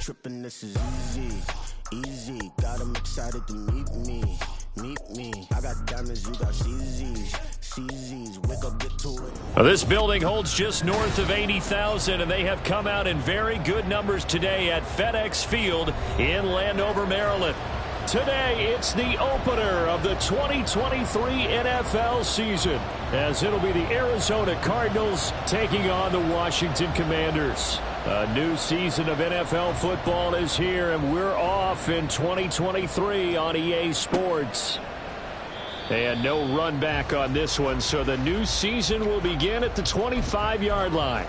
Tripping, this is easy. Got them excited to meet me. I got diamonds, you got CZs. Wake up, get to it. Well, this building holds just north of 80,000, and they have come out in very good numbers today at FedEx Field in Landover, Maryland. Today, it's the opener of the 2023 NFL season, as it'll be the Arizona Cardinals taking on the Washington Commanders. A new season of NFL football is here, and we're off in 2023 on EA Sports. And no run back on this one, so the new season will begin at the 25-yard line.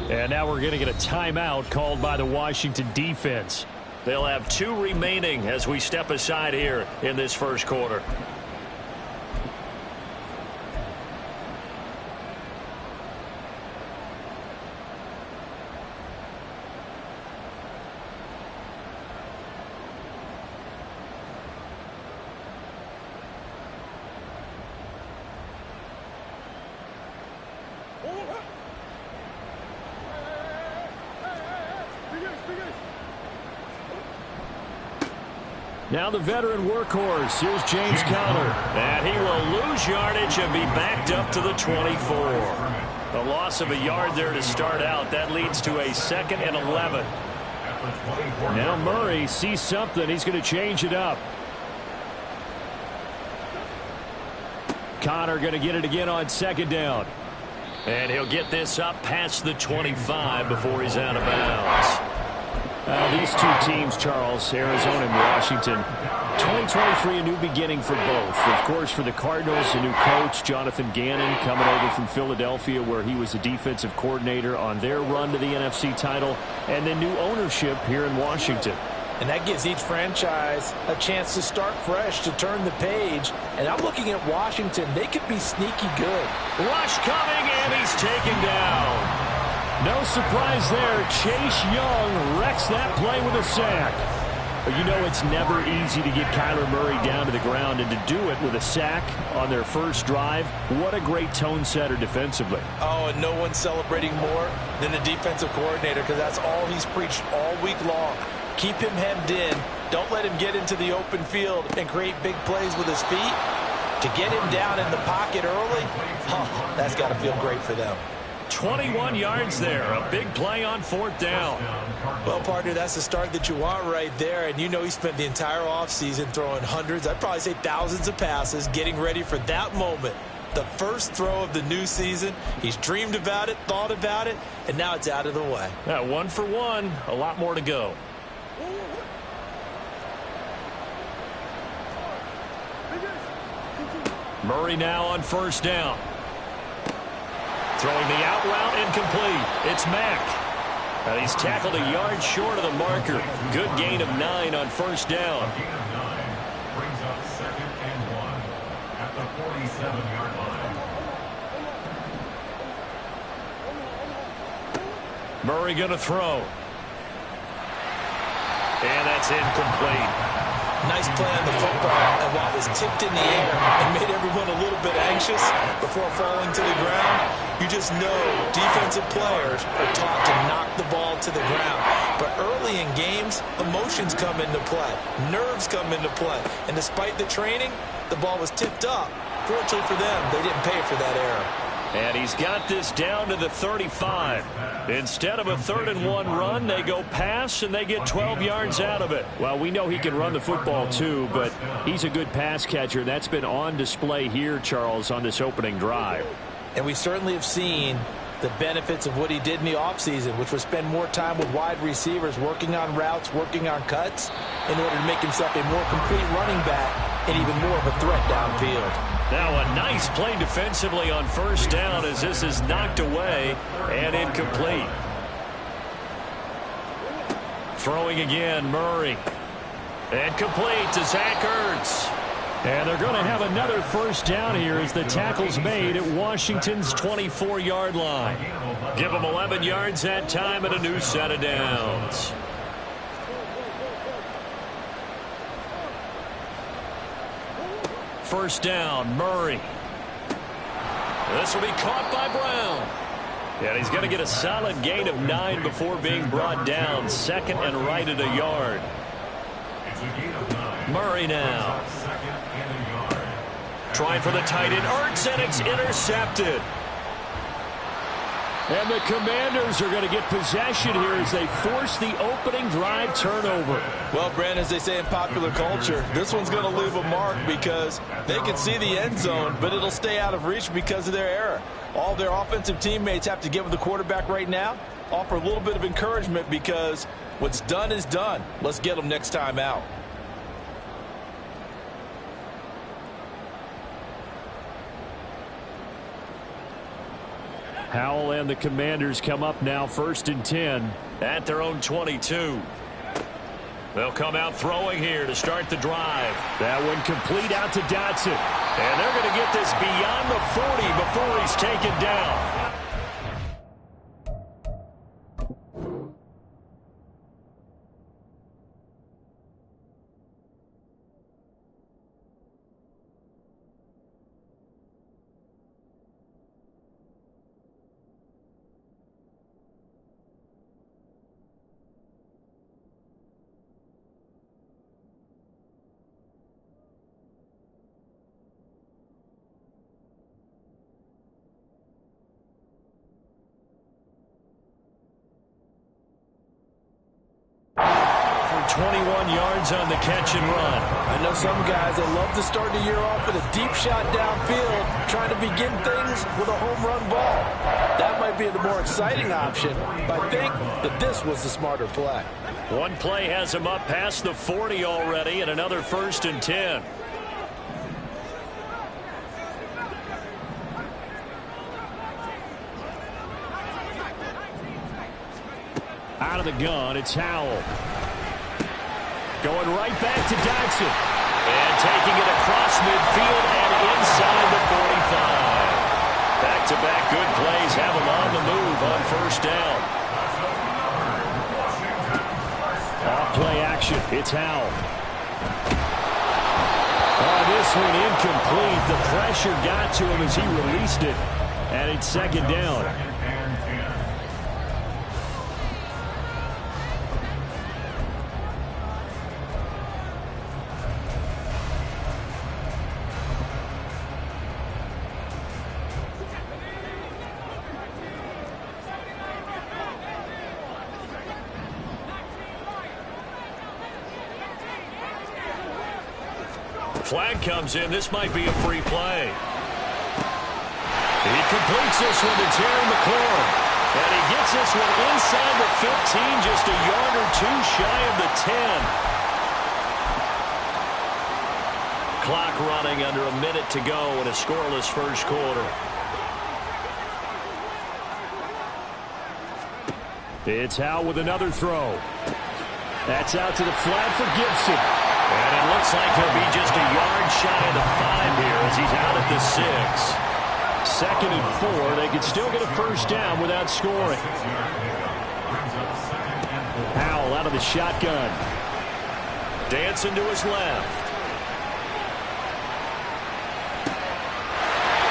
And now we're going to get a timeout called by the Washington defense. They'll have 2 remaining as we step aside here in this first quarter. Now the veteran workhorse. Here's James Conner. And he will lose yardage and be backed up to the 24. A loss of a yard there to start out. That leads to a 2nd and 11. Now Murray sees something. He's going to change it up. Conner going to get it again on 2nd down. And he'll get this up past the 25 before he's out of bounds. These two teams, Charles, Arizona and Washington, 2023, a new beginning for both. Of course, for the Cardinals, a new coach, Jonathan Gannon, coming over from Philadelphia, where he was the defensive coordinator on their run to the NFC title, and then new ownership here in Washington. And that gives each franchise a chance to start fresh, to turn the page. And I'm looking at Washington. They could be sneaky good. Rush coming, and he's taken down. No surprise there. Chase Young wrecks that play with a sack. But you know it's never easy to get Kyler Murray down to the ground, and to do it with a sack on their first drive, what a great tone setter defensively. Oh, and no one's celebrating more than the defensive coordinator, because that's all he's preached all week long. Keep him hemmed in. Don't let him get into the open field and create big plays with his feet. To get him down in the pocket early, that's got to feel great for them. 21 yards there. A big play on 4th down. Well, partner, that's the start that you want right there. And you know he spent the entire offseason throwing hundreds, I'd probably say thousands of passes, getting ready for that moment. The first throw of the new season. He's dreamed about it, thought about it, and now it's out of the way. 1 for 1. A lot more to go. Murray now on 1st down. Throwing the out route, incomplete. It's Mack. And he's tackled a yard short of the marker. Good gain of 9 on 1st down. Brings up 2nd and 1 at the 47-yard line. Murray going to throw. And that's incomplete. Nice play on the football, and while it was tipped in the air and made everyone a little bit anxious before falling to the ground, you just know defensive players are taught to knock the ball to the ground. But early in games, emotions come into play, nerves come into play, and despite the training, the ball was tipped up. Fortunately for them, they didn't pay for that error. And he's got this down to the 35. Instead of a 3rd and 1 run, they go pass, and they get 12 yards out of it. Well, we know he can run the football too, but he's a good pass catcher. That's been on display here, Charles, on this opening drive. And we certainly have seen the benefits of what he did in the offseason, which was spend more time with wide receivers, working on routes, working on cuts, in order to make himself a more complete running back and even more of a threat downfield. Now a nice play defensively on 1st down as this is knocked away and incomplete. Throwing again, Murray. And complete to Zach Ertz. And they're going to have another 1st down here as the tackle's made at Washington's 24-yard line. Give them 11 yards that time and a new set of downs. First down, Murray. This will be caught by Brown. And he's going to get a solid gain of 9 before being brought down. 2nd and right at a yard. Murray now. Trying for the tight end, Ertz, and it's intercepted. And the Commanders are going to get possession here as they force the opening drive turnover. Well, Brandon, as they say in popular culture, this one's going to leave a mark because they can see the end zone, but it'll stay out of reach because of their error. All their offensive teammates have to give the quarterback right now, offer a little bit of encouragement because what's done is done. Let's get them next time out. Howell and the Commanders come up now 1st and 10 at their own 22. They'll come out throwing here to start the drive. That one complete out to Dotson. And they're going to get this beyond the 40 before he's taken down. For 21 yards on the catch and run. I know some guys that love to start the year off with a deep shot downfield, trying to begin things with a home run ball. That might be the more exciting option, but I think that this was the smarter play. One play has him up past the 40 already, and another 1st and 10. Out of the gun, it's Howell. Going right back to Dodson. And taking it across midfield and inside the 45. Back-to-back good plays have him on the move on first down. Off-play action. It's Howell. Oh, this one incomplete. The pressure got to him as he released it. And it's second down. Flag comes in. This might be a free play. He completes this one to Terry McLaurin. And he gets this one inside the 15, just a yard or two shy of the 10. Clock running under a minute to go in a scoreless first quarter. It's Howell with another throw. That's out to the flat for Gibson. And it looks like he'll be just a yard shy of the 5 here as he's out at the 6. Second and 4. They could still get a first down without scoring. Howell out of the shotgun. Dancing to his left.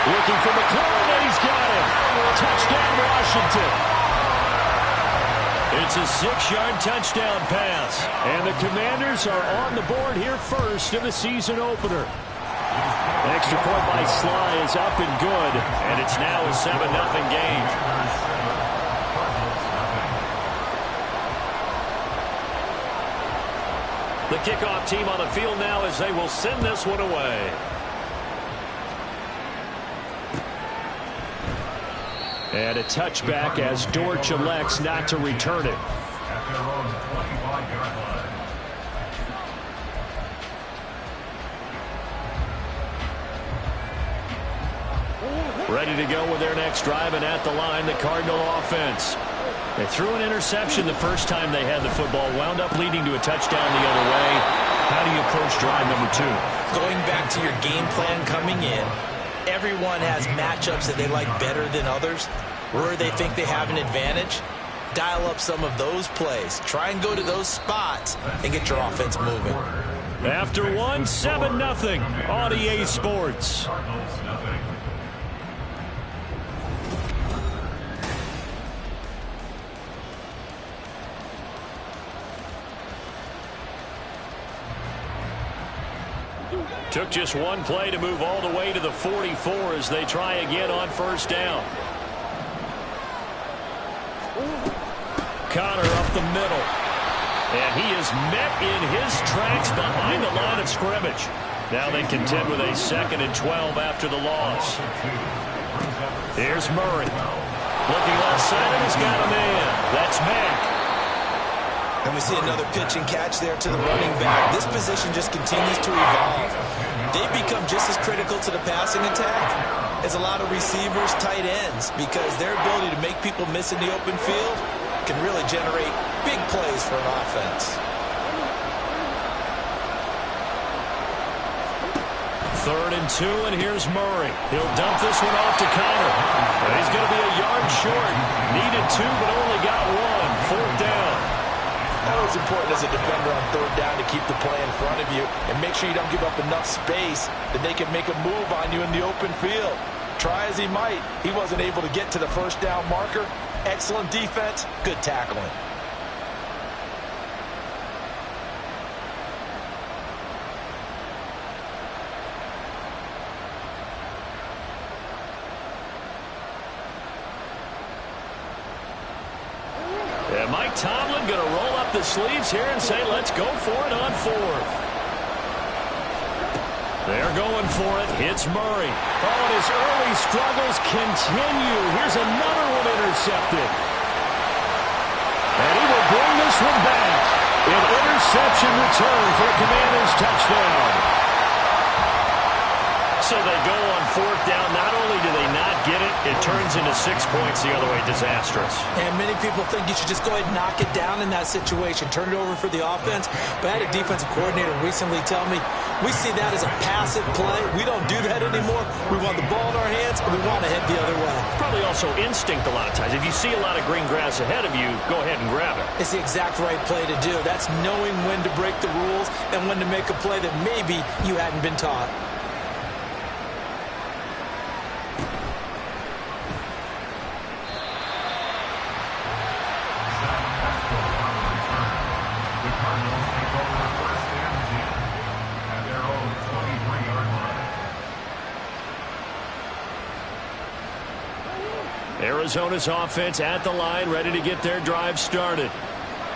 Looking for McLaurin, and he's got him. Touchdown, Washington. It's a 6-yard touchdown pass. And the Commanders are on the board here first in the season opener. Extra point by Sly is up and good. And it's now a 7-0 game. The kickoff team on the field now as they will send this one away. And a touchback as Dortch elects not to return it. Ready to go with their next drive, and at the line, the Cardinal offense. They threw an interception the first time they had the football, wound up leading to a touchdown the other way. How do you approach drive number 2? Going back to your game plan coming in, everyone has matchups that they like better than others, where they think they have an advantage. Dial up some of those plays. Try and go to those spots and get your offense moving. After one, 7-0 on EA Sports. Took just one play to move all the way to the 44 as they try again on first down. Connor up the middle. And he is met in his tracks behind the line of scrimmage. Now they contend with a 2nd and 12 after the loss. Here's Murray. Looking left side, and he's got a man. That's Mack. And we see another pitch and catch there to the running back. This position just continues to evolve. They become just as critical to the passing attack as a lot of receivers, tight ends, because their ability to make people miss in the open field can really generate big plays for an offense. 3rd and 2, and here's Murray. He'll dump this one off to Connor. And he's going to be a yard short. Needed 2, but only got 1. 4th down. Always important as a defender on 3rd down to keep the play in front of you and make sure you don't give up enough space that they can make a move on you in the open field. Try as he might, he wasn't able to get to the first down marker. Excellent defense, good tackling. Mike Tomlin going to roll up the sleeves here and say, let's go for it on 4th. They're going for it. Hits Murray. Oh, and his early struggles continue. Here's another one intercepted. And he will bring this one back. An interception return for a Commanders touchdown. So they go on 4th down. Not only do they not get it, it turns into 6 points the other way. Disastrous. And many people think you should just go ahead and knock it down in that situation. Turn it over for the offense. But I had a defensive coordinator recently tell me, we see that as a passive play. We don't do that anymore. We want the ball in our hands, and we want to head the other way. Probably also instinct a lot of times. If you see a lot of green grass ahead of you, go ahead and grab it. It's the exact right play to do. That's knowing when to break the rules and when to make a play that maybe you hadn't been taught. Arizona's offense at the line, ready to get their drive started.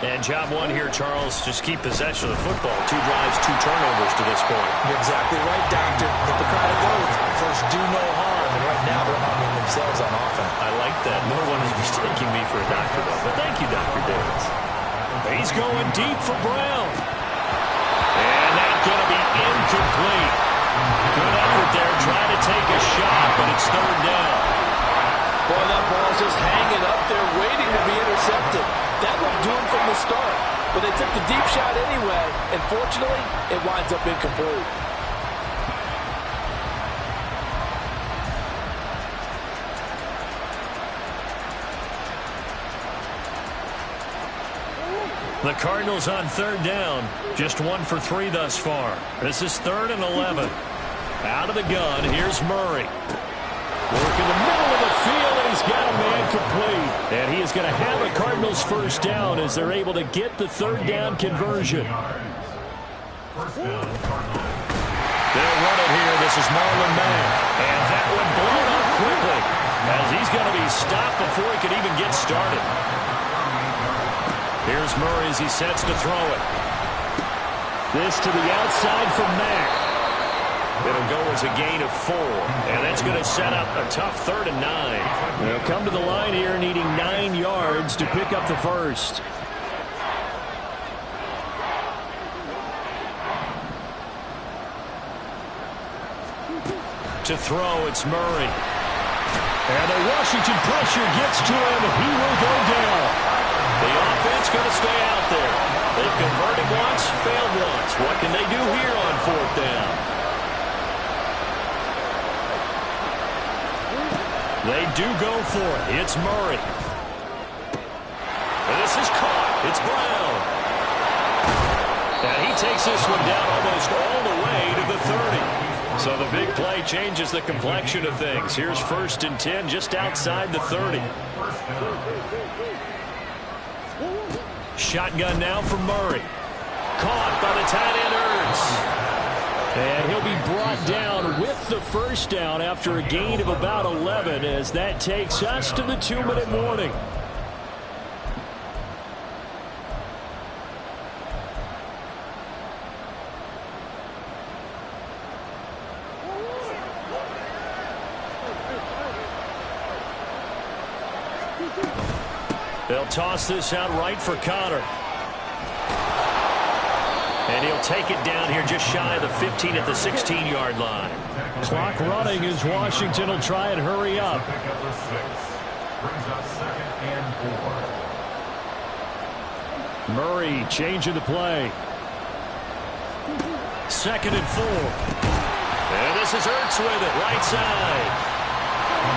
And job one here, Charles, just keep possession of the football. 2 drives, 2 turnovers to this point. You're exactly right, Doctor. Hippocratic oath. First, do no harm. And right now, they're harming themselves on offense. I like that. No one is mistaking me for a doctor, though. But thank you, Dr. Davis. He's going deep for Brown. And that's going to be incomplete. Good effort there, trying to take a shot, but it's 3rd down. Boy, that ball's just hanging up there, waiting to be intercepted. That looked doomed from the start. But they took the deep shot anyway, and fortunately, it winds up incomplete. The Cardinals on 3rd down. Just 1 for 3 thus far. This is 3rd and 11. Out of the gun, here's Murray. Work in the middle of the field, and he's got a man complete. And he is going to have a Cardinals first down as they're able to get the 3rd down conversion. First down, Cardinals. They'll run it here. This is Marlon Mack. And that one blown up quickly as he's going to be stopped before he could even get started. Here's Murray as he sets to throw it. This to the outside for Mack. It'll go as a gain of 4. And that's going to set up a tough 3rd and 9. They'll come to the line here needing 9 yards to pick up the first. To throw, it's Murray. And the Washington pressure gets to him. He will go down. The offense going to stay out there. They've converted once, failed once. What can they do here on 4th down? They do go for it. It's Murray. And this is caught. It's Brown. And he takes this one down almost all the way to the 30. So the big play changes the complexion of things. Here's 1st and 10 just outside the 30. Shotgun now for Murray. Caught by the tight end Ertz. And he'll be brought down with the first down after a gain of about 11 as that takes us to the 2-minute warning. They'll toss this out right for Connor. And he'll take it down here just shy of the 15 at the 16-yard line. Clock running as Washington will try and hurry up. Brings up 2nd and 4. Murray changing the play. 2nd and 4. And this is Ertz with it, right side.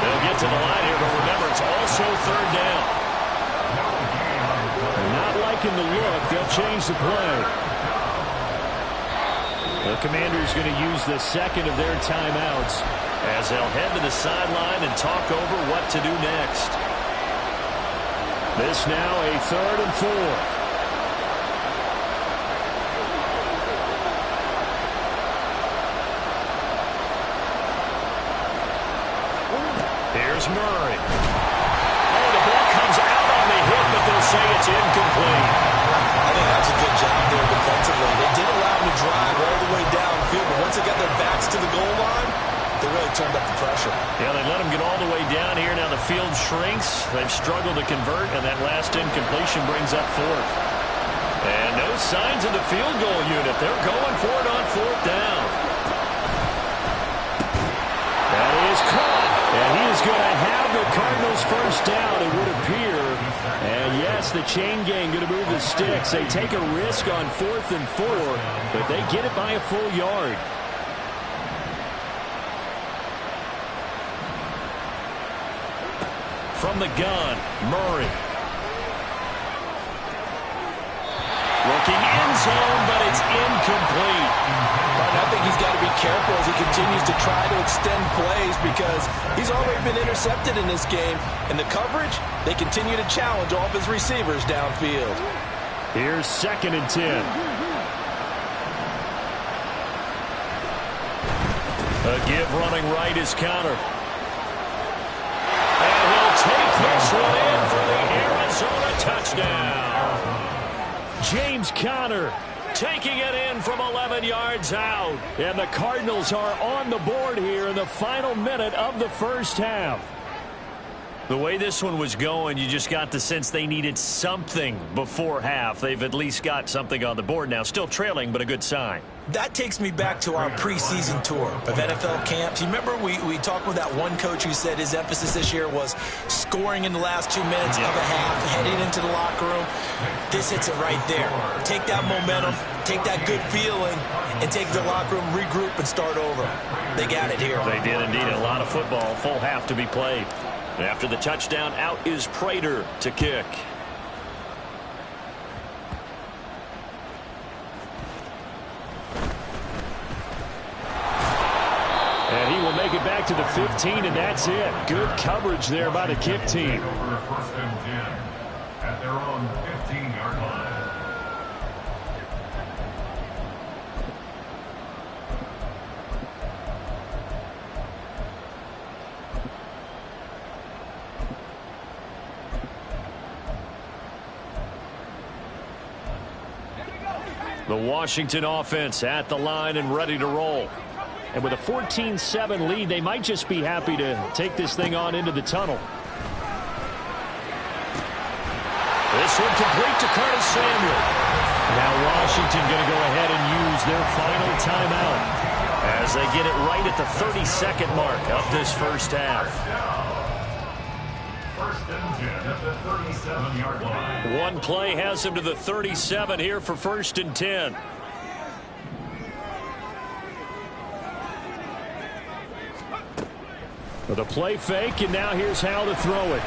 They'll get to the line here, but remember, it's also 3rd down. Not liking the look. They'll change the play. The Commanders going to use the 2nd of their timeouts as they'll head to the sideline and talk over what to do next. This now a 3rd and 4. Here's Murray. Oh, the ball comes out on the hit, but they'll say it's incomplete. I think that's a good job there defensively. They did allow them to drive all the way downfield, but once they got their backs to the goal line, they really turned up the pressure. Yeah, they let them get all the way down here. Now the field shrinks. They've struggled to convert, and that last incompletion brings up 4th. And no signs of the field goal unit. They're going for it on 4th down. That is caught, and he is going to have the Cardinals first down, it would appear. And yes, the chain gang going to move the sticks. They take a risk on 4th and 4, but they get it by a full yard. From the gun, Murray. Looking end zone, but it's incomplete. I think he's got to be careful as he continues to try to extend plays because he's already been intercepted in this game. And the coverage, they continue to challenge all of his receivers downfield. Here's 2nd and 10. A give running right is counter. And he'll take this one in for the Arizona touchdown. James Conner taking it in from 11 yards out. And the Cardinals are on the board here in the final minute of the first half. The way this one was going, you just got the sense they needed something before half. They've at least got something on the board now. Still trailing, but a good sign. That takes me back to our preseason tour of NFL camps. You remember we talked with that one coach who said his emphasis this year was scoring in the last 2 minutes of a half, heading into the locker room. This hits it right there. Take that momentum, take that good feeling, and take the locker room, regroup, and start over. They got it here. They did indeed. A lot of football, full half to be played. After the touchdown, out is Prater to kick. And he will make it back to the 15, and that's it. Good coverage there by the kick team. Over 1st and 10 at their own 15-yard line. The Washington offense at the line and ready to roll. And with a 14-7 lead, they might just be happy to take this thing on into the tunnel. This one complete to Curtis Samuel. Now Washington going to go ahead and use their final timeout as they get it right at the 32nd mark of this first half. 1st and 10 at the 37-yard line. One play has him to the 37 here for 1st and 10. With a play fake, and now here's how to throw it.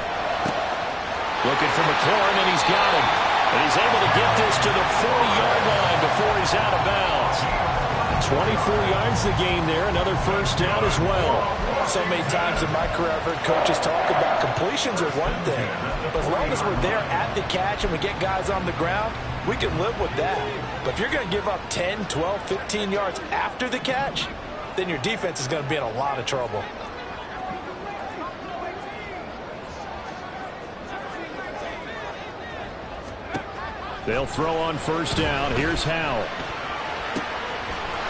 Looking for McLaurin, and he's got him. And he's able to get this to the 40-yard line before he's out of bounds. 24 yards the game there, another first down as well. So many times in my career I've heard coaches talk about completions are one thing. But as long as we're there at the catch and we get guys on the ground, we can live with that. But if you're going to give up 10, 12, 15 yards after the catch, then your defense is going to be in a lot of trouble. They'll throw on first down. Here's Howe.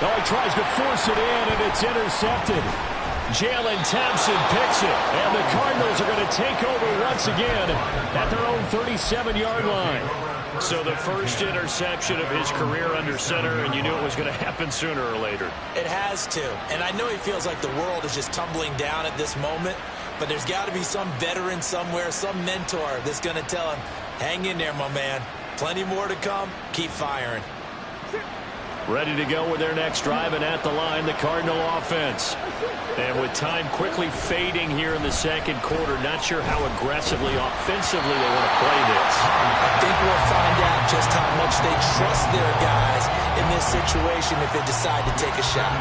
Oh, he tries to force it in, and it's intercepted. Jalen Thompson picks it, and the Cardinals are going to take over once again at their own 37-yard line. So the first interception of his career under center, and you knew it was going to happen sooner or later. It has to. And I know he feels like the world is just tumbling down at this moment, but there's got to be some veteran somewhere, some mentor that's going to tell him, hang in there, my man. Plenty more to come. Keep firing. Ready to go with their next drive, and at the line, the Cardinal offense. And with time quickly fading here in the second quarter, not sure how aggressively, offensively they want to play this. I think we'll find out just how much they trust their guys in this situation if they decide to take a shot.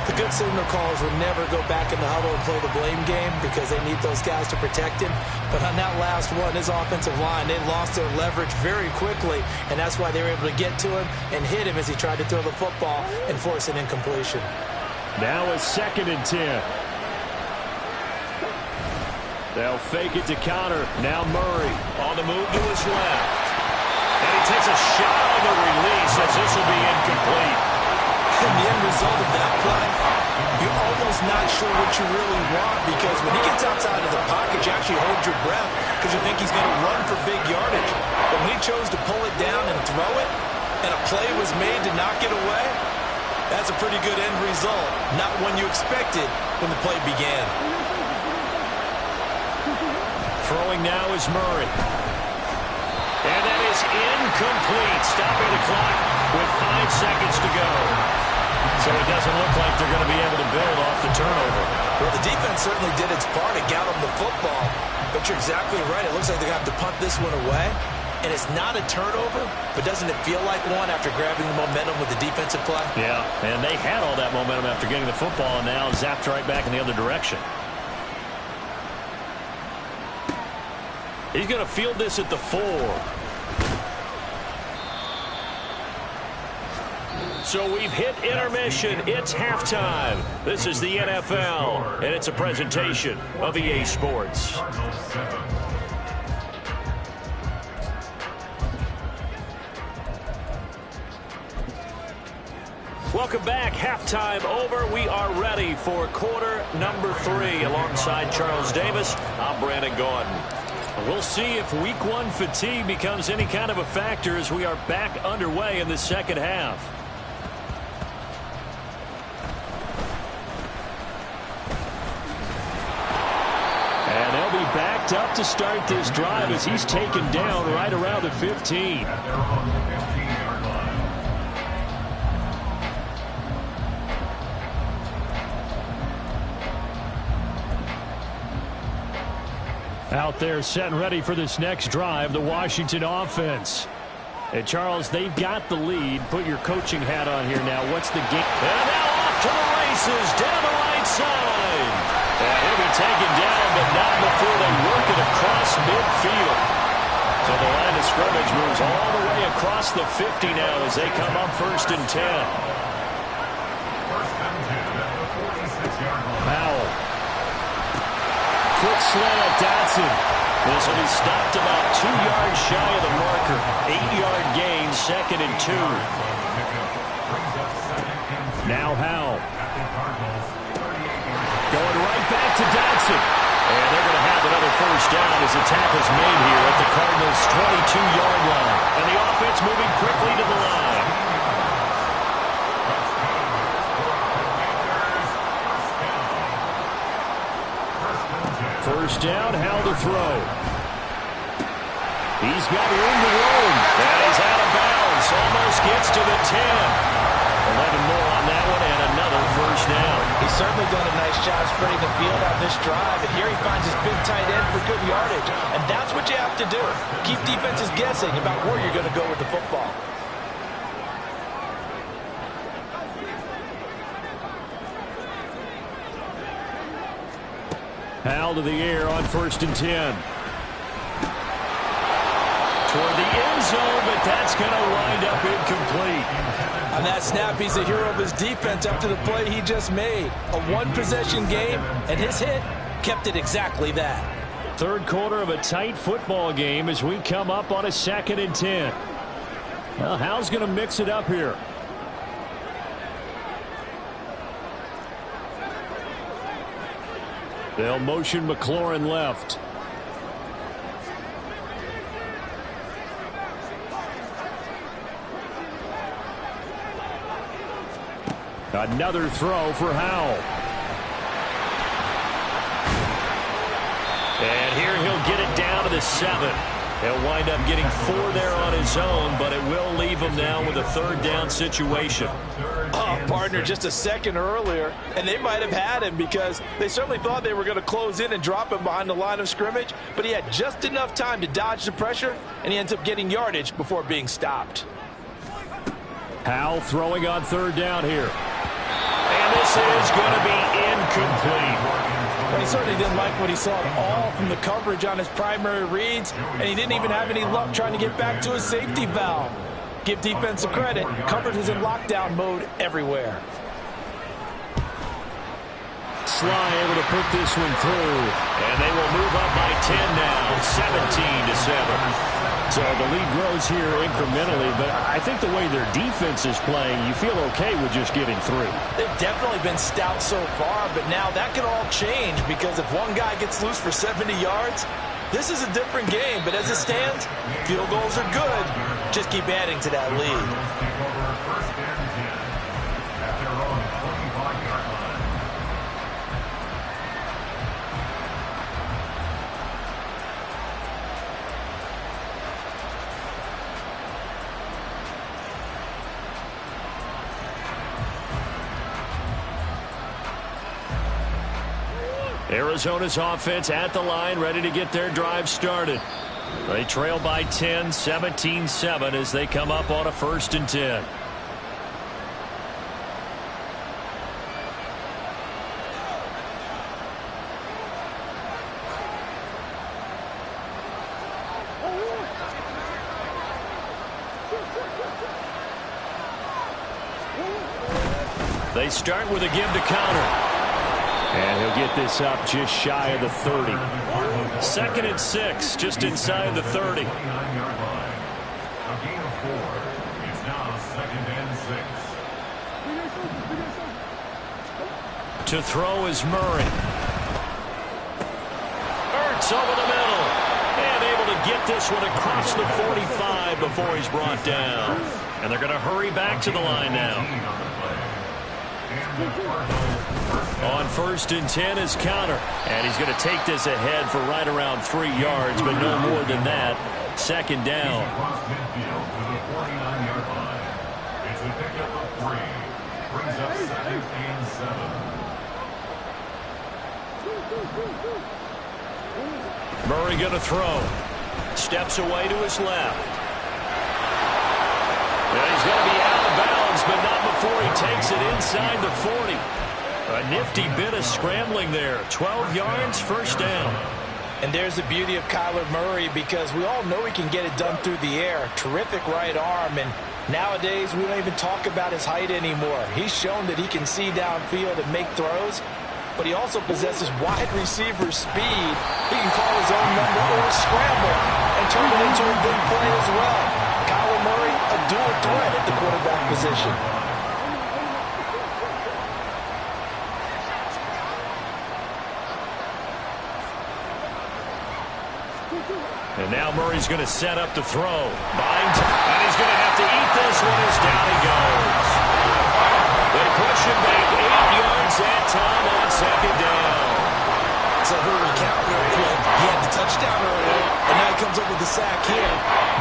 The good signal callers will never go back in the huddle and play the blame game because they need those guys to protect him. But on that last one, his offensive line, they lost their leverage very quickly, and that's why they were able to get to him and hit him as he tried to throw the football and force an incompletion. Now it's 2nd and 10. They'll fake it to Conner. Now Murray on the move to his left. And he takes a shot on the release as this will be incomplete. And the end result of that play, you're almost not sure what you really want because when he gets outside of the pocket, you actually hold your breath because you think he's going to run for big yardage. But when he chose to pull it down and throw it, and a play was made to knock it away, that's a pretty good end result. Not one you expected when the play began. Throwing now is Murray. And that is incomplete, stopping the clock with 5 seconds to go. So it doesn't look like they're going to be able to build off the turnover. Well, the defense certainly did its part. It got them the football. But you're exactly right. It looks like they're going to have to punt this one away. And it's not a turnover, but doesn't it feel like one after grabbing the momentum with the defensive play? Yeah, and they had all that momentum after getting the football, and now zapped right back in the other direction. He's going to field this at the 4. So we've hit intermission. It's halftime. This is the NFL, and it's a presentation of EA Sports. Welcome back. Halftime over. We are ready for quarter number 3. Alongside Charles Davis, I'm Brandon Gaudin. We'll see if week 1 fatigue becomes any kind of a factor as we are back underway in the second half. And they'll be backed up to start this drive as he's taken down right around the 15. Out there set and ready for this next drive, the Washington offense. And Charles, they've got the lead. Put your coaching hat on here now. What's the game? And now off to the races, down the right side. And he'll be taken down, but not before they work it across midfield. So the line of scrimmage moves all the way across the 50 now as they come up 1st and 10. Powell. Quick slant at Dotson. This will be stopped about 2 yards shy of the marker. 8-yard gain, 2nd and 2. Now Howell. Going right back to Dotson. And they're going to have another 1st down as the tackle's made here at the Cardinals' 22-yard line. And the offense moving quickly to the line. 1st down, Howell to throw. He's got room to roam. And he's out of bounds. Almost gets to the 10. 11 more on that one and another 1st down. He's certainly done a nice job spreading the field on this drive. And here he finds his big tight end for good yardage. And that's what you have to do. Keep defenses guessing about where you're going to go with the football. Howell to the air on 1st and 10. Toward the end zone, but that's going to wind up incomplete. On that snap, he's a hero of his defense after the play he just made. A 1-possession game, and his hit kept it exactly that. 3rd quarter of a tight football game as we come up on a 2nd and 10. Well, Howell's going to mix it up here. They'll motion McLaurin left. Another throw for Howell. And here he'll get it down to the 7. He'll wind up getting 4 there on his own, but it will leave him now with a 3rd down situation. Oh, partner, just a second earlier, and they might have had him because they certainly thought they were going to close in and drop him behind the line of scrimmage, but he had just enough time to dodge the pressure, and he ends up getting yardage before being stopped. Howell throwing on 3rd down here. And this is going to be incomplete. But he certainly didn't like what he saw at all from the coverage on his primary reads, and he didn't even have any luck trying to get back to his safety valve. Give defense a credit. Coverage is in lockdown mode everywhere. Sly able to put this one through, and they will move up by 10 now, 17-7. So the lead grows here incrementally, but I think the way their defense is playing, you feel okay with just getting 3. They've definitely been stout so far, but now that can all change because if one guy gets loose for 70 yards, this is a different game. But as it stands, field goals are good. Just keep adding to that lead. Arizona's offense at the line, ready to get their drive started. They trail by 10, 17-7 as they come up on a 1st and 10. They start with a give to counter. And he'll get this up just shy of the 30. 2nd and 6, just inside the 30. A gain of 4. It's now 2nd and 6. To throw is Murray. Ertz over the middle. And able to get this one across the 45 before he's brought down. And they're going to hurry back to the line now. On 1st and 10 is counter. And he's going to take this ahead for right around 3 yards, but no more than that. 2nd down. Across midfield to the 49-yard line. It's a pickup of 3. Brings up 2nd and 7. Murray going to throw. Steps away to his left. And he's going to be out of bounds, but not before he takes it inside the 40. A nifty bit of scrambling there. 12 yards, 1st down. And there's the beauty of Kyler Murray, because we all know he can get it done through the air. Terrific right arm, and nowadays we don't even talk about his height anymore. He's shown that he can see downfield and make throws, but he also possesses wide receiver speed. He can call his own number or scramble and turn it into a big play as well. Kyler Murray, a dual threat at the quarterback position. And now Murray's going to set up to throw. Buying time, and he's going to have to eat this one as down he goes. They push him back 8 yards that time on 2nd down. So we'll recount real quick. He had the touchdown earlier, and now he comes up with the sack here.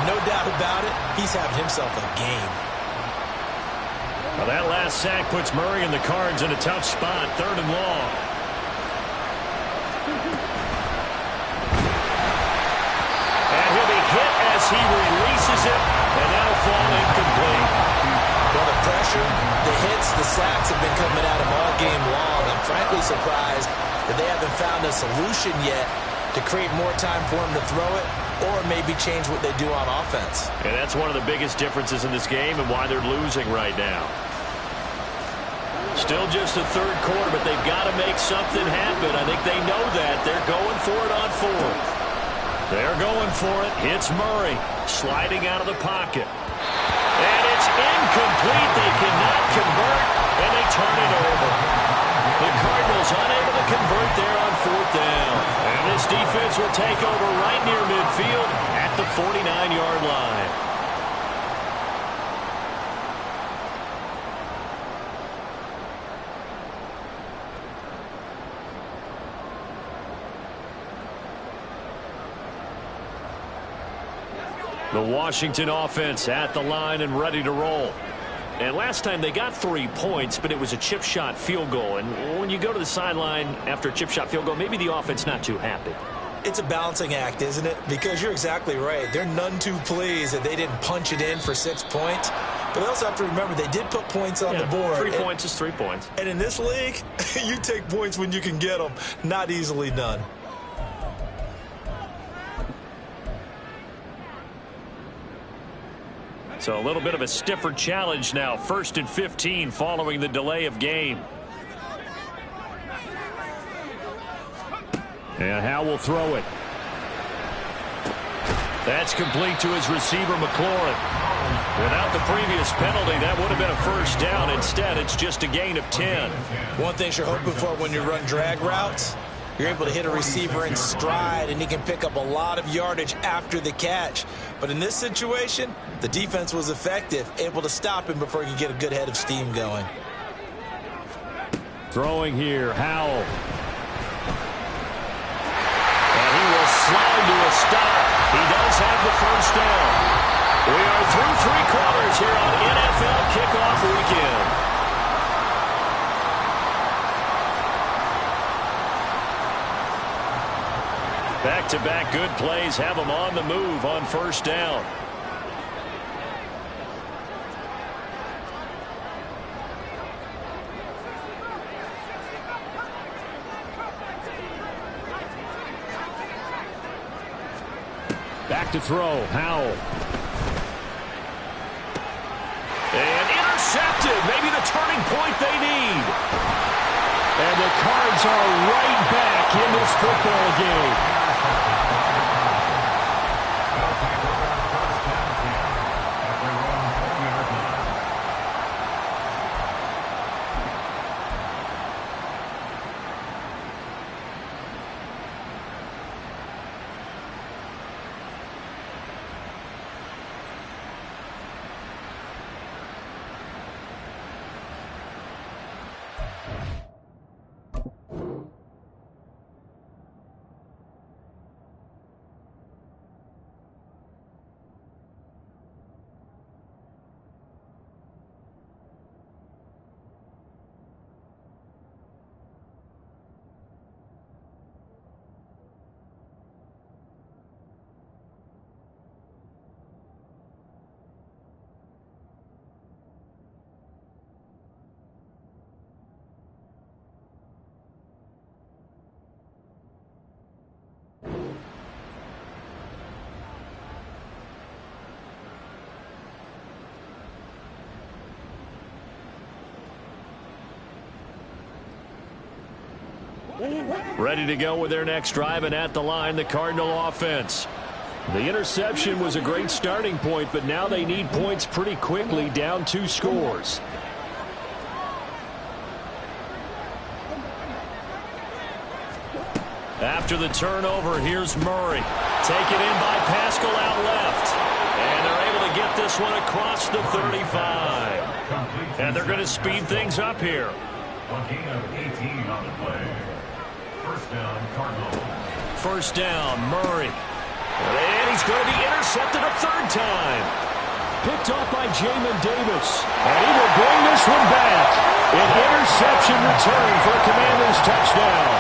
No doubt about it, he's having himself a game. Well, that last sack puts Murray and the Cards in a tough spot, 3rd and long. And he'll be hit as he releases it, and that'll fall incomplete. Well, the pressure, the hits, the sacks have been coming at him all game long. I'm frankly surprised that they haven't found a solution yet to create more time for him to throw it, or maybe change what they do on offense. And that's one of the biggest differences in this game and why they're losing right now. Still just the 3rd quarter, but they've got to make something happen. I think they know that. They're going for it on 4th. They're going for it. It's Murray sliding out of the pocket. And it's incomplete. They cannot convert, and they turn it over. The Cardinals unable to convert there on 4th down. And this defense will take over right near midfield at the 49-yard line. The Washington offense at the line and ready to roll. And last time they got 3 points, but it was a chip shot field goal. And when you go to the sideline after a chip shot field goal, maybe the offense not too happy. It's a balancing act, isn't it? Because you're exactly right. They're none too pleased that they didn't punch it in for 6 points. But they also have to remember they did put points on the board. 3 points is 3 points. And in this league, you take points when you can get them. Not easily done. So a little bit of a stiffer challenge now. 1st and 15 following the delay of game. And Howe will throw it. That's complete to his receiver, McLaurin. Without the previous penalty, that would have been a 1st down. Instead, it's just a gain of 10. One thing you're hoping for when you run drag routes, you're able to hit a receiver in stride, and he can pick up a lot of yardage after the catch. But in this situation, the defense was effective, able to stop him before he could get a good head of steam going. Throwing here, Howell. And he will slide to a stop. He does have the 1st down. We are through 3 quarters here on NFL Kickoff Weekend. Back-to-back good plays have them on the move on first down. Back to throw, Howell. And intercepted, maybe the turning point they need. And the Cards are right back in this football game. Ready to go with their next drive, and at the line, the Cardinal offense. The interception was a great starting point, but now they need points pretty quickly, down 2 scores. After the turnover, here's Murray. Taken in by Pascal out left. And they're able to get this one across the 35. And they're going to speed things up here. A gain of 18 on the play. First down, Cardinals. First down, Murray. And he's going to be intercepted a third time. Picked off by Jamin Davis. And he will bring this one back. An interception return for a Commanders touchdown.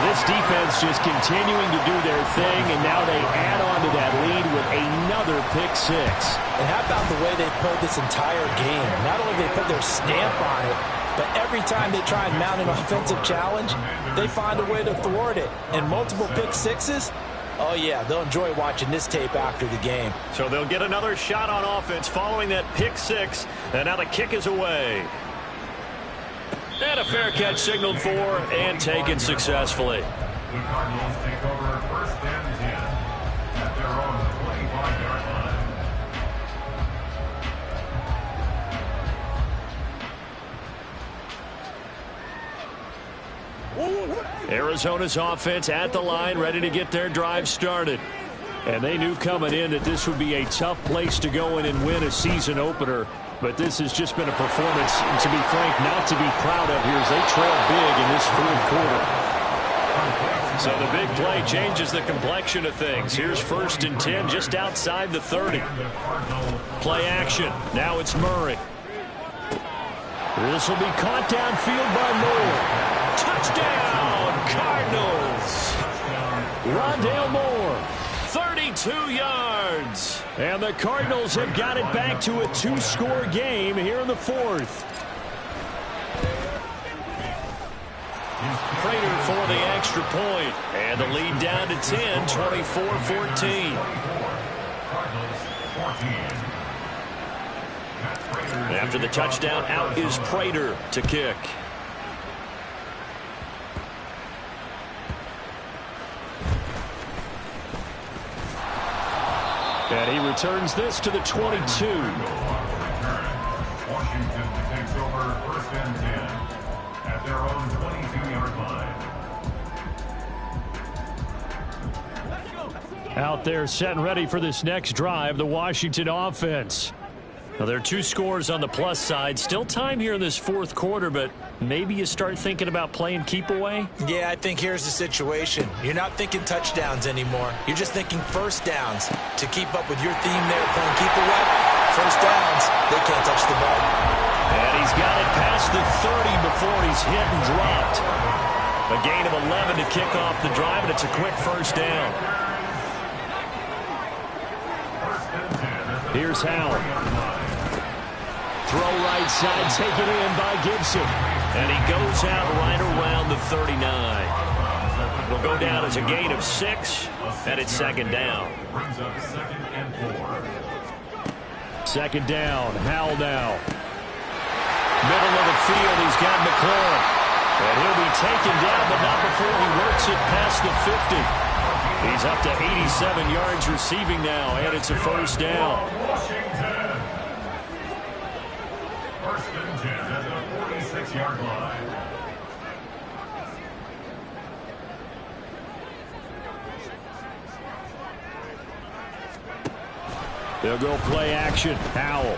This defense just continuing to do their thing, and now they add on to that lead with another pick six. And how about the way they played this entire game? Not only they put their stamp on it, but every time they try and mount an offensive challenge, they find a way to thwart it. And multiple pick sixes, oh yeah, they'll enjoy watching this tape after the game. So they'll get another shot on offense following that pick six, and now the kick is away. And a fair catch signaled for and taken successfully. The Cardinals take over first and 10 at their own 25-yard line. Arizona's offense at the line, ready to get their drive started. And they knew coming in that this would be a tough place to go in and win a season opener. But this has just been a performance, to be frank, not to be proud of here as they trail big in this fourth quarter. So the big play changes the complexion of things. Here's first and 10 just outside the 30. Play action. Now it's Murray. This will be caught downfield by Moore. Touchdown, Cardinals. Rondale Moore. 32 yards. And the Cardinals have got it back to a 2-score game here in the fourth. Prater for the extra point. And the lead down to 10, 24-14. After the touchdown, out is Prater to kick. And he returns this to the 22. Washington takes over first and 10 at their own 22-yard line. Out there set and ready for this next drive, the Washington offense. Now, there are 2 scores on the plus side. Still time here in this fourth quarter, but maybe you start thinking about playing keep away? Yeah, I think here's the situation. You're not thinking touchdowns anymore. You're just thinking first downs. To keep up with your theme there, playing keep away, first downs, they can't touch the ball. And he's got it past the 30 before he's hit and dropped. A gain of 11 to kick off the drive, and it's a quick first down. Here's Howell. Throw right side, taken in by Gibson. And he goes out right around the 39. Will go down as a gain of 6, and it's second down. Second down, Howell now. Middle of the field, he's got McLaurin. And he'll be taken down, but not before he works it past the 50. He's up to 87 yards receiving now, and it's a first down. First and 10 at the 46-yard line. They'll go play action. Howell.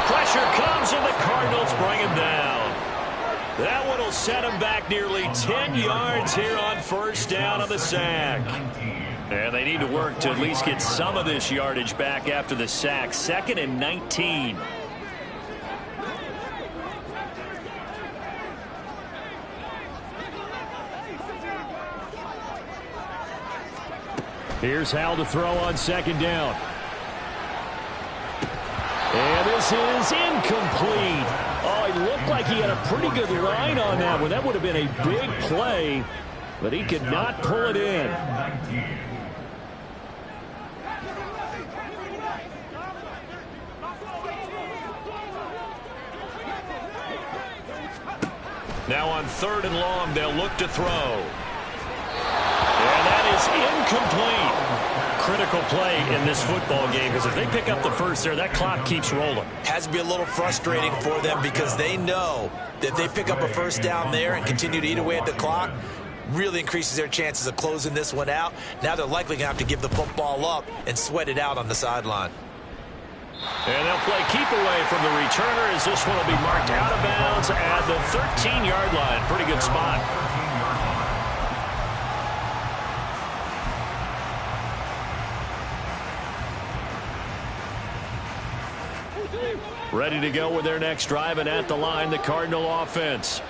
Pressure comes, and the Cardinals bring him down. That one will set him back nearly 10 yards here on first down on the sack. And they need to work to at least get some of this yardage back after the sack. 2nd and 19. Here's Howell to throw on second down. And this is incomplete. Oh, it looked like he had a pretty good line on that one. That would have been a big play, but he could not pull it in. Now on 3rd and long, they'll look to throw. And that is incomplete. Critical play in this football game, because if they pick up the first there, that clock keeps rolling. Has to be a little frustrating for them because they know that if they pick up a first down there and continue to eat away at the clock, really increases their chances of closing this one out. Now they're likely going to have to give the football up and sweat it out on the sideline. And they'll play keep away from the returner as this one will be marked out of bounds at the 13-yard line. Pretty good spot. Ready to go with their next drive, and at the line, the Cardinal offense.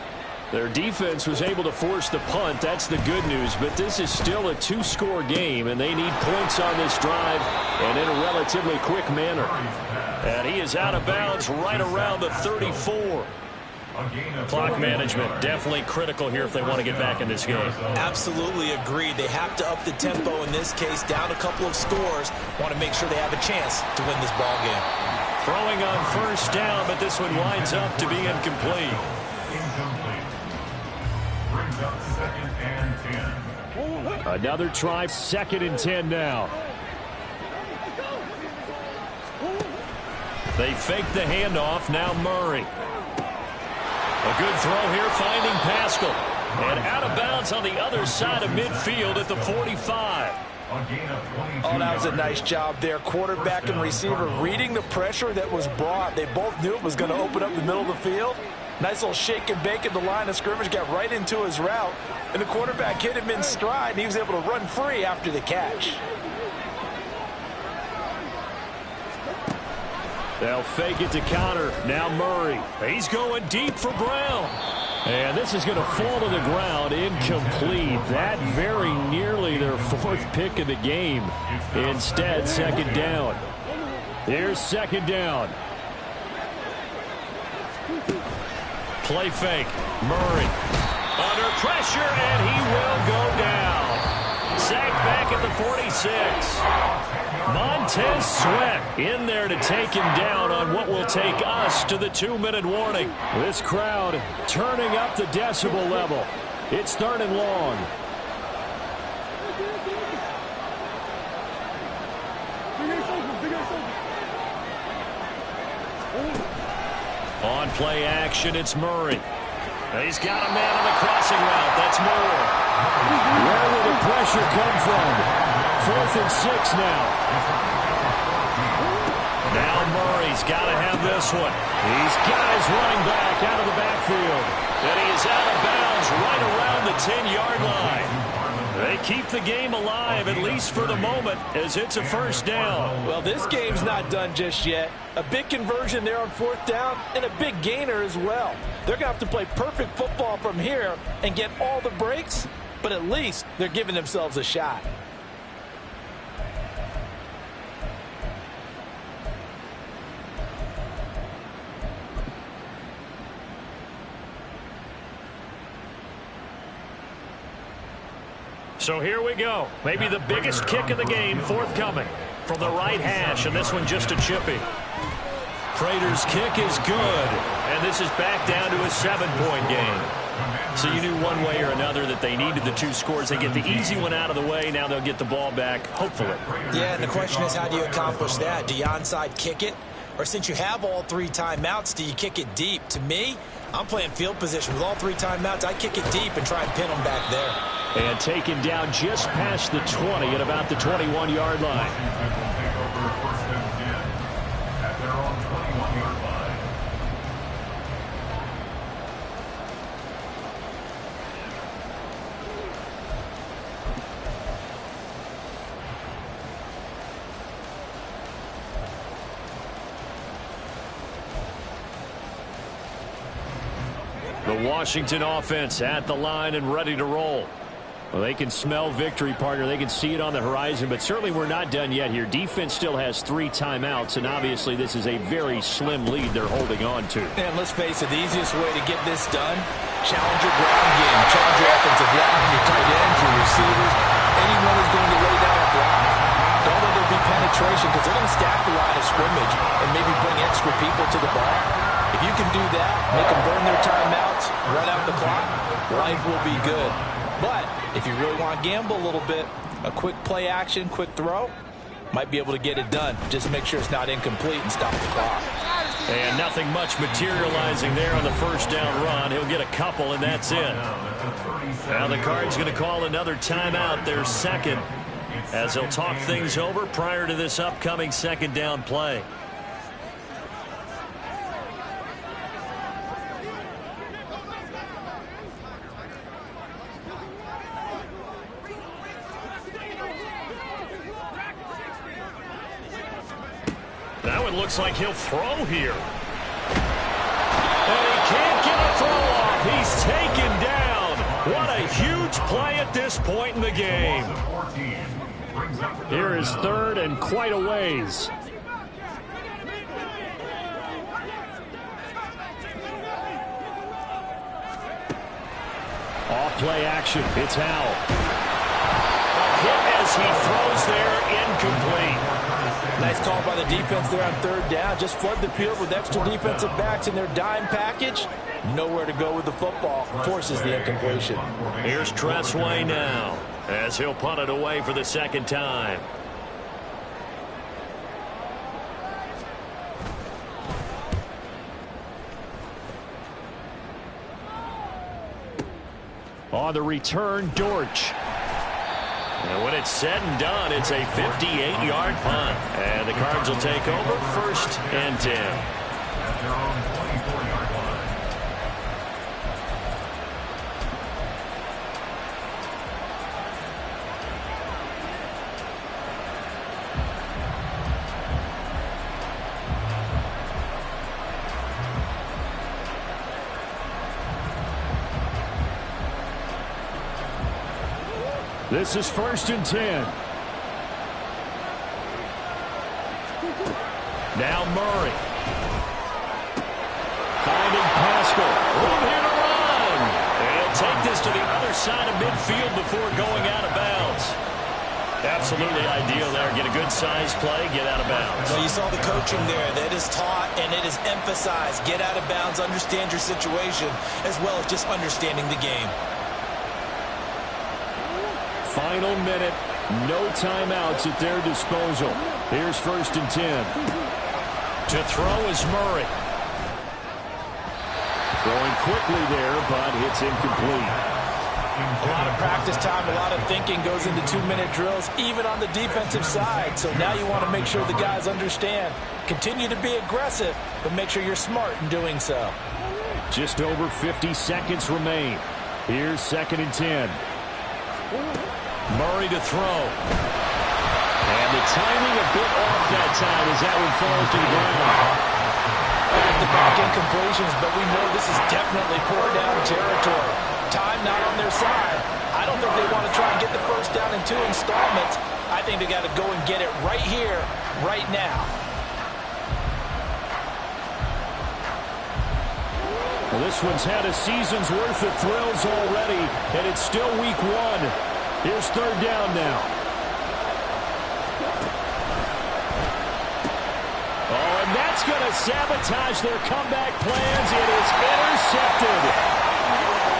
Their defense was able to force the punt. That's the good news, but this is still a 2-score game, and they need points on this drive and in a relatively quick manner. And he is out of bounds right around the 34. Clock management definitely critical here if they want to get back in this game. Absolutely agreed. They have to up the tempo in this case, down a couple of scores. Want to make sure they have a chance to win this ball game. Throwing on first down, but this one winds up to be incomplete. Brings up 2nd and 10. Another try, 2nd and 10 now. They fake the handoff, now Murray. A good throw here, finding Pascal. And out of bounds on the other side of midfield at the 45. Oh, that was a nice job there. Quarterback and receiver reading the pressure that was brought. They both knew it was going to open up the middle of the field. Nice little shake and bake at the line of scrimmage, got right into his route. And the quarterback hit him in stride, and he was able to run free after the catch. They'll fake it to Connor. Now Murray. He's going deep for Brown. And this is going to fall to the ground, incomplete. That very nearly their 4th pick of the game. Instead, 2nd down. Here's 2nd down. Play fake. Murray under pressure, and he will go down. Sacked back at the 46. Montez Sweat in there to take him down on what will take us to the 2-minute warning. This crowd turning up the decibel level. It's 3rd and long. On play action, it's Murray. He's got a man on the crossing route. That's Moore. Where will the pressure come from? 4th and 6 now. Now Murray's got to have this one. He's got his running back out of the backfield. And he is out of bounds right around the 10-yard line. They keep the game alive, at least for the moment, as it's a first down. Well, this game's not done just yet. A big conversion there on fourth down and a big gainer as well. They're going to have to play perfect football from here and get all the breaks, but at least they're giving themselves a shot. So here we go. Maybe the biggest kick of the game forthcoming from the right hash, and this one just a chippy. Prater's kick is good, and this is back down to a 7-point game. So you knew one way or another that they needed the 2 scores. They get the easy one out of the way. Now they'll get the ball back, hopefully. Yeah, and the question is, how do you accomplish that? Do you onside kick it? Or since you have all 3 timeouts, do you kick it deep? To me, I'm playing field position. With all 3 timeouts, I kick it deep and try and pin them back there. And taken down just past the 20 at about the 21-yard line. At their own 21-yard line. The Washington offense at the line and ready to roll. Well, they can smell victory, partner. They can see it on the horizon, but certainly we're not done yet here. Defense still has 3 timeouts, and obviously this is a very slim lead they're holding on to. And let's face it, the easiest way to get this done, challenge your ground game, challenge your offensive line, your tight ends, your receivers, anyone who's going to lay down a block. Don't let there be penetration, because they're going to stack the line of scrimmage and maybe bring extra people to the ball. If you can do that, make them burn their timeouts, run out the clock, life will be good. But if you really want to gamble a little bit, a quick play action, quick throw, might be able to get it done. Just make sure it's not incomplete and stop the clock. And nothing much materializing there on the first down run. He'll get a couple, and that's it. Now the Cards going to call another timeout, their second, as he'll talk things over prior to this upcoming second down play. Now it looks like he'll throw here. And he can't get a throw off. He's taken down. What a huge play at this point in the game. Here is third and quite a ways. Off play action. It's Howell. A hit as he throws there, incomplete. Nice call by the defense there on third down. Just flood the field with extra defensive backs in their dime package. Nowhere to go with the football. Forces the incompletion. Here's Tressway now, as he'll punt it away for the second time. On the return, Dortch. And when it's said and done, it's a 58-yard punt. And the Cards will take over, first and 10. At their own 24-yard line. This is first and 10. Now Murray. Finding Pascal. Room here to run. And he'll take this to the other side of midfield before going out of bounds. Absolutely ideal there. Get a good size play, get out of bounds. Well, you saw the coaching there. That is taught and it is emphasized. Get out of bounds, understand your situation, as well as just understanding the game. Final minute, no timeouts at their disposal. Here's first and 10. To throw is Murray. Throwing quickly there, but it's incomplete. A lot of practice time, a lot of thinking goes into 2-minute drills, even on the defensive side. So now you want to make sure the guys understand. Continue to be aggressive, but make sure you're smart in doing so. Just over 50 seconds remain. Here's second and 10. Murray to throw. And the timing a bit off that time as that one falls to the ground. Back-to-back incompletions, but we know this is definitely four-down territory. Time not on their side. I don't think they want to try and get the first down in 2 installments. I think they got to go and get it right here, right now. Well, this one's had a season's worth of thrills already, and it's still week 1. Here's third down now. Oh, and that's going to sabotage their comeback plans. It is intercepted.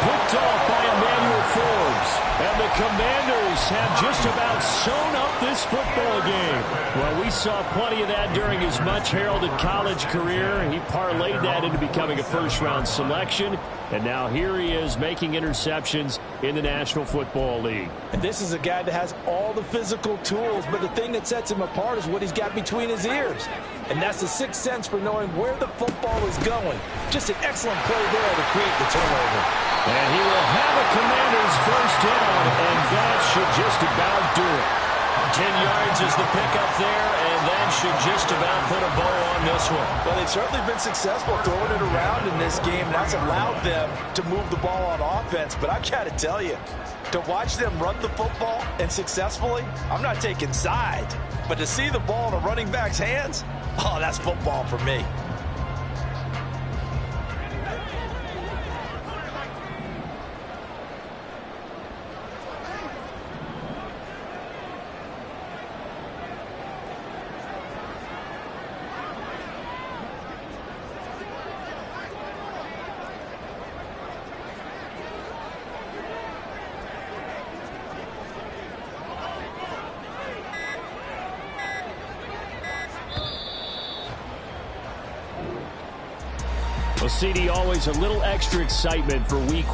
Picked off by Emmanuel Forbes. And the Commanders have just about sewn up this football game. Well, we saw plenty of that during his much-heralded college career. He parlayed that into becoming a first-round selection. And now here he is making interceptions in the National Football League. And this is a guy that has all the physical tools, but the thing that sets him apart is what he's got between his ears. And that's the sixth sense for knowing where the football is going. Just an excellent play there to create the turnover. And he will have a Commanders first down, and that should just about do it. 10 yards is the pickup there, and that should just about put a bow on this one. Well, they've certainly been successful throwing it around in this game, and that's allowed them to move the ball on offense. But I've got to tell you, to watch them run the football and successfully, I'm not taking sides. But to see the ball in a running back's hands, oh, that's football for me. Well, CD, always a little extra excitement for week